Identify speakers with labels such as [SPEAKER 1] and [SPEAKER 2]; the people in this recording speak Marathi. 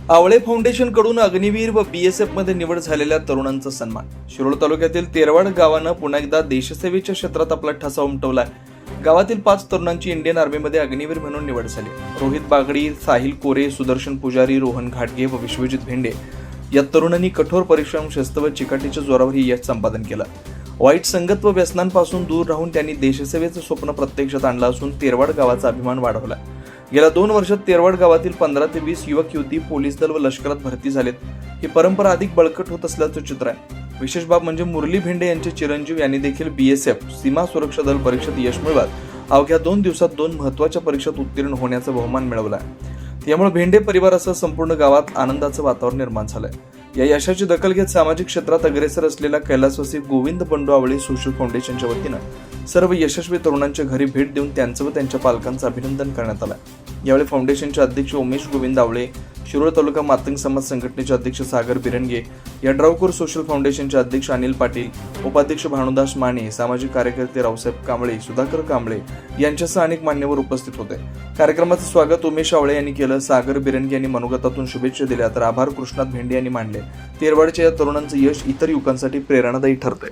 [SPEAKER 1] आवळे फाउंडेशन कडून अग्निवीर व बीएसएफ मध्ये निवड झालेल्या तरुणांचा सन्मान. शिरोळ तालुक्यातील तेरवाड गावानं पुन्हा एकदा देशसेवेच्या क्षेत्रात आपला ठसा उमटवलाय. गावातील 5 तरुणांची इंडियन आर्मीमध्ये अग्निवीर म्हणून निवड झाली. रोहित बागडी, साहिल कोरे, सुदर्शन पुजारी, रोहन घाटगे व विश्वजित भेंडे या तरुणांनी कठोर परिश्रम, शिस्त व चिकाटीच्या जोरावर ही यश संपादन केलं. वाईट संगत व व्यसनांपासून दूर राहून त्यांनी देशसेवेचं स्वप्न प्रत्यक्षात आणलं असून तेरवाड गावाचा अभिमान वाढवला. गेल्या 2 वर्षात तेरवाड गावातील 15 ते 20 युवक युवती पोलीस दल व लष्करात भरती झालेत. ही परंपरा अधिक बळकट होत असल्याचं चित्र आहे. विशेष बाब म्हणजे मुरली भेंडे यांचे चिरंजीव यांनी देखील बीएसएफ सीमा सुरक्षा दल परीक्षेत यश मिळवत अवघ्या 2 दिवसात 2 महत्त्वाच्या परीक्षेत उत्तीर्ण होण्याचा बहुमान मिळवला आहे. यामुळे भेंडे परिवारासह संपूर्ण गावात आनंदाचं वातावरण निर्माण झालंय. या यशाची दखल घेत सामाजिक क्षेत्रात अग्रेसर असलेल्या कैलासवासी गोविंद बंडू आवळे सोशल फाउंडेशनच्या वतीनं सर्व यशस्वी तरुणांच्या घरी भेट देऊन त्यांचं व त्यांच्या पालकांचं अभिनंदन करण्यात आलं. यावेळी फाउंडेशनचे अध्यक्ष उमेश गोविंद आवळे, शिरोळ तालुका मातंग समाज संघटनेचे अध्यक्ष सागर बिरंगे, यड्रावकर सोशल फाउंडेशनचे अध्यक्ष अनिल पाटील, उपाध्यक्ष भानुदास माने, सामाजिक कार्यकर्ते रावसाहेब कांबळे, सुधाकर कांबळे यांच्यासह अनेक मान्यवर उपस्थित होते. कार्यक्रमाचं स्वागत उमेश आवळे यांनी केलं. सागर बिरंगे यांनी मनोगतातून शुभेच्छा दिल्या तर आभार कृष्णात भेंडे यांनी मानले. तेरवाडच्या या तरुणांचं यश इतर युवकांसाठी प्रेरणादायी ठरतंय.